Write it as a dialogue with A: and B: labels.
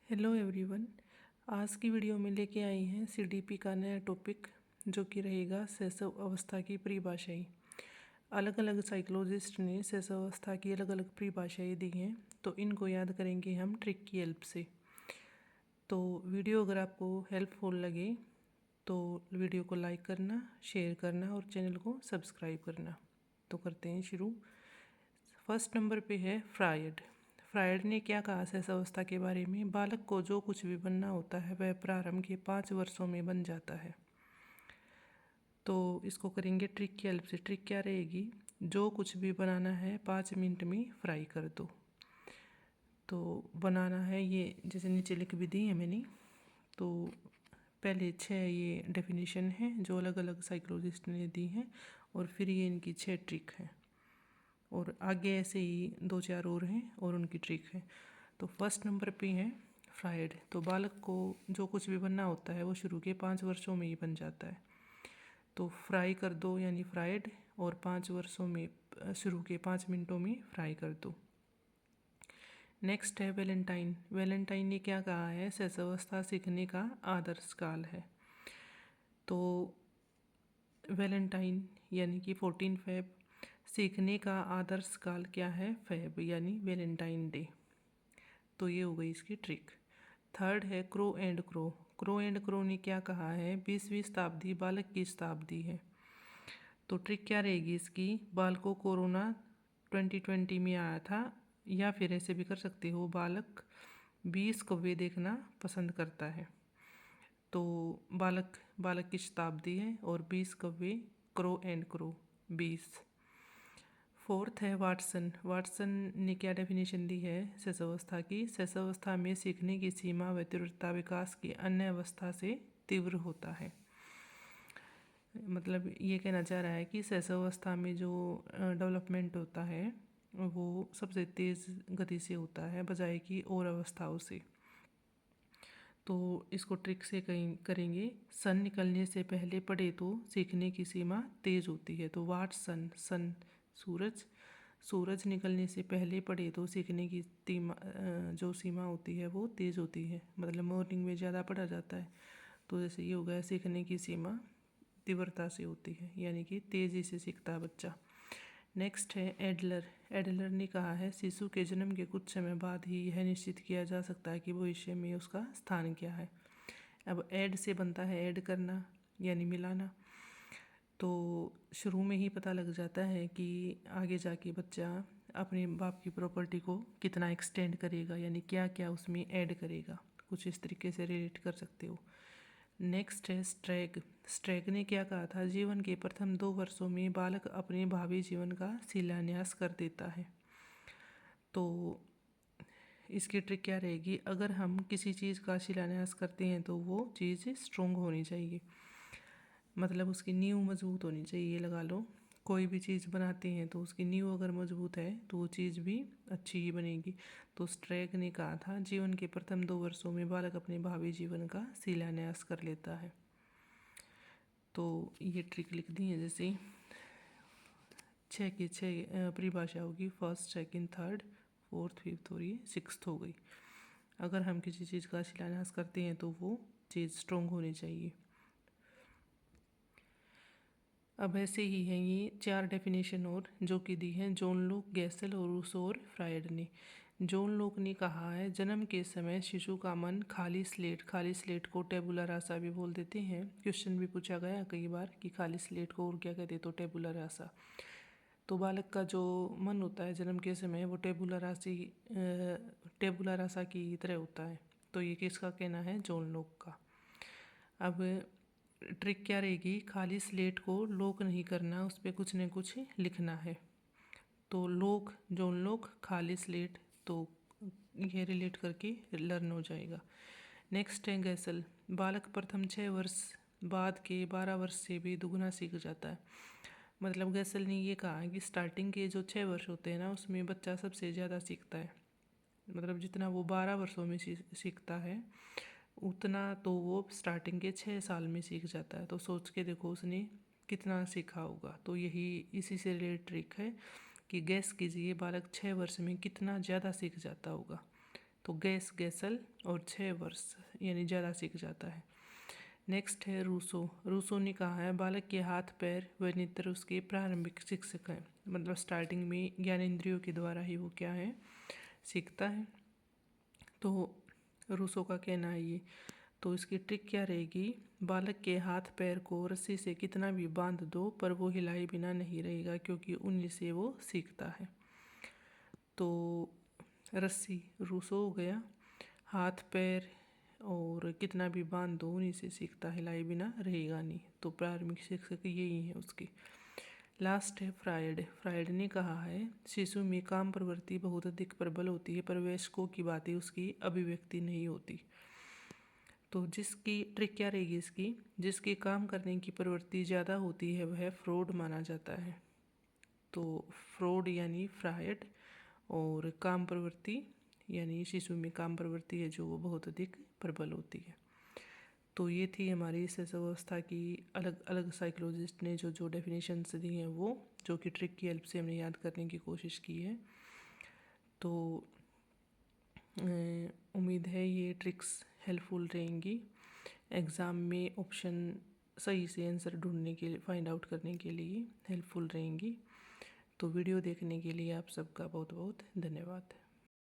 A: Hello everyone. आज की video में लेके आई हैं सीडीपी का नया टॉपिक जो कि रहेगा शैशव अवस्था की परिभाषाएं। अलग अलग साइकोलॉजिस्ट ने शैशव अवस्था की अलग अलग परिभाषाएं दी हैं, तो इनको याद करेंगे हम ट्रिक की हेल्प से। तो वीडियो अगर आपको हेल्पफुल लगे तो वीडियो को लाइक करना, शेयर करना और चैनल को सब्सक्राइब करना। तो करते हैं शुरू। फर्स्ट नंबर पे है फ्रायड। फ्रायड ने क्या कहा शैशव अवस्था के बारे में? बालक को जो कुछ भी बनना होता है वह प्रारंभ के 5 वर्षों में बन जाता है। तो इसको करेंगे ट्रिक की हेल्प से। ट्रिक क्या रहेगी? जो कुछ भी बनाना है 5 मिनट में फ्राई कर दो। तो बनाना है ये जैसे नीचे लिख भी दी है मैंने। तो पहले 6 ये डेफिनेशन है जो अलग अलग साइकोलॉजिस्ट ने दी हैं, और फिर ये इनकी 6 ट्रिक हैं, और आगे ऐसे ही 2-4 और हैं और उनकी ट्रिक है। तो फर्स्ट नंबर पे है फ्राइड। तो बालक को जो कुछ भी बनना होता है वो शुरू के 5 वर्षों में ही बन जाता है। तो फ्राई कर दो यानी फ्राइड, और 5 वर्षों में शुरू के 5 मिनटों में फ्राई कर दो। नेक्स्ट है वैलेंटाइन। वैलेंटाइन ने क्या कहा है? शैशवावस्था सीखने का आदर्श काल है। तो वैलेंटाइन यानी कि 14 फेब सीखने का आदर्श काल क्या है? फेब यानी वैलेंटाइन डे। तो ये हो गई इसकी ट्रिक। थर्ड है crow and crow. Crow and crow ने क्या कहा है? 20वीं शताब्दी बालक की शताब्दी है। तो ट्रिक क्या रहेगी इसकी? बालकों कोरोना 2020 में आया था, या फिर ऐसे भी कर सकते हो, बालक 20 कौवे देखना पसंद करता है। तो बालक बालक की शताब्दी है और 20 कौवे, क्रो एंड क्रो 20। फोर्थ है वाटसन। वाटसन ने क्या डेफिनेशन दी है शैशवावस्था की? शैशवावस्था में सीखने की सीमा व तीव्रता विकास की अन्य अवस्था से तीव्र होता है। मतलब ये कहना चाह रहा है कि शैशवावस्था में जो डेवलपमेंट होता है वो सबसे तेज़ गति से होता है बजाय कि और अवस्थाओं से। तो इसको ट्रिक से कहीं करेंगे। सन निकलने से पहले पढ़े तो सीखने की सीमा तेज़ होती है। तो वाट सन, सन सूरज, सूरज निकलने से पहले पढ़े तो सीखने की जो सीमा होती है वो तेज़ होती है। मतलब मॉर्निंग में ज़्यादा पढ़ा जाता है। तो जैसे ये हो गया, सीखने की सीमा तीव्रता से होती है यानी कि तेज़ी से सीखता है बच्चा। नेक्स्ट है एडलर। एडलर ने कहा है शिशु के जन्म के कुछ समय बाद ही यह निश्चित किया जा सकता है कि भविष्य में उसका स्थान क्या है। अब ऐड से बनता है ऐड करना यानी मिलाना। तो शुरू में ही पता लग जाता है कि आगे जाके बच्चा अपने बाप की प्रॉपर्टी को कितना एक्सटेंड करेगा, यानी क्या क्या उसमें ऐड करेगा। कुछ इस तरीके से रिलेट कर सकते हो। नेक्स्ट है स्ट्रैग। स्ट्रैग ने क्या कहा था? जीवन के प्रथम 2 वर्षों में बालक अपने भावी जीवन का शिलान्यास कर देता है। तो इसकी ट्रिक क्या रहेगी? अगर हम किसी चीज़ का शिलान्यास करते हैं तो वो चीज़ स्ट्रोंग होनी चाहिए, मतलब उसकी नींव मजबूत होनी चाहिए। लगा लो कोई भी चीज़ बनाते हैं तो उसकी नींव अगर मजबूत है तो वो चीज़ भी अच्छी ही बनेगी। तो स्ट्रैक ने कहा था जीवन के प्रथम 2 वर्षों में बालक अपने भावी जीवन का शिलान्यास कर लेता है। तो ये ट्रिक लिख दी है। जैसे 6 की 6 परिभाषा होगी, first, second, third, fourth, fifth और ये सिक्स्थ हो गई। अगर हम किसी चीज़ का शिलान्यास करते हैं तो वो चीज़ स्ट्रोंग होनी चाहिए। अब ऐसे ही हैं ये 4 डेफिनेशन और जो कि दी हैं जॉन लोक, गैसल और रूसो और फ्रायड ने। जॉन लोक ने कहा है जन्म के समय शिशु का मन खाली स्लेट, खाली स्लेट को टेबुला रासा भी बोल देते हैं। क्वेश्चन भी पूछा गया कई बार कि खाली स्लेट को और क्या कहते, तो टेबुला रासा। तो बालक का जो मन होता है जन्म के समय वो टेबुला रासा की तरह होता है। तो ये किसका कहना है? जॉन लोक का। अब ट्रिक क्या रहेगी? खाली स्लेट को लॉक नहीं करना, उस पर कुछ न कुछ लिखना है। तो लॉक, जॉन लॉक, खाली स्लेट, तो ये रिलेट करके लर्न हो जाएगा। नेक्स्ट है गैसल। बालक प्रथम 6 वर्ष बाद के 12 वर्ष से भी दुगना सीख जाता है। मतलब गैसल ने ये कहा है कि स्टार्टिंग के जो 6 वर्ष होते हैं ना उसमें बच्चा सबसे ज़्यादा सीखता है। मतलब जितना वो 12 वर्षों में सीखता है उतना तो वो स्टार्टिंग के 6 साल में सीख जाता है। तो सोच के देखो उसने कितना सीखा होगा। तो यही इसी से रिलेटेड ट्रिक है कि गैस कीजिए बालक 6 वर्ष में कितना ज़्यादा सीख जाता होगा। तो गैस गैसल और 6 वर्ष यानी ज़्यादा सीख जाता है। नेक्स्ट है रूसो। रूसो ने कहा है बालक के हाथ पैर व नेत्र उसके प्रारंभिक शिक्षक हैं, मतलब स्टार्टिंग में ज्ञानेंद्रियों के द्वारा ही वो क्या है सीखता है। तो रूसो का कहना है ये। तो इसकी ट्रिक क्या रहेगी, बालक के हाथ पैर को रस्सी से कितना भी बांध दो पर वो हिलाए बिना नहीं रहेगा, क्योंकि उन्हीं से वो सीखता है। तो रस्सी रूसो हो गया, हाथ पैर और कितना भी बांध दो उन्हीं से सीखता, हिलाए बिना रहेगा नहीं। तो प्रारंभिक शिक्षक यही है उसके। लास्ट है फ्रायड। फ्रायड ने कहा है शिशु में काम प्रवृत्ति बहुत अधिक प्रबल होती है, पर वयस्कों की बातें उसकी अभिव्यक्ति नहीं होती। तो जिसकी ट्रिक क्या रहेगी इसकी, जिसकी काम करने की प्रवृत्ति ज़्यादा होती है वह फ्रॉड माना जाता है। तो फ्रॉड यानी फ्रायड, और काम प्रवृत्ति यानी शिशु में काम प्रवृत्ति है जो वो बहुत अधिक प्रबल होती है। तो ये थी हमारी शिशुअवस्था की अलग अलग साइकोलॉजिस्ट ने जो जो डेफिनेशंस दी हैं, वो जो कि ट्रिक की हेल्प से हमने याद करने की कोशिश की है। तो उम्मीद है ये ट्रिक्स हेल्पफुल रहेंगी एग्ज़ाम में ऑप्शन सही से आंसर ढूंढने के लिए, फाइंड आउट करने के लिए हेल्पफुल रहेंगी। तो वीडियो देखने के लिए आप सबका बहुत बहुत धन्यवाद।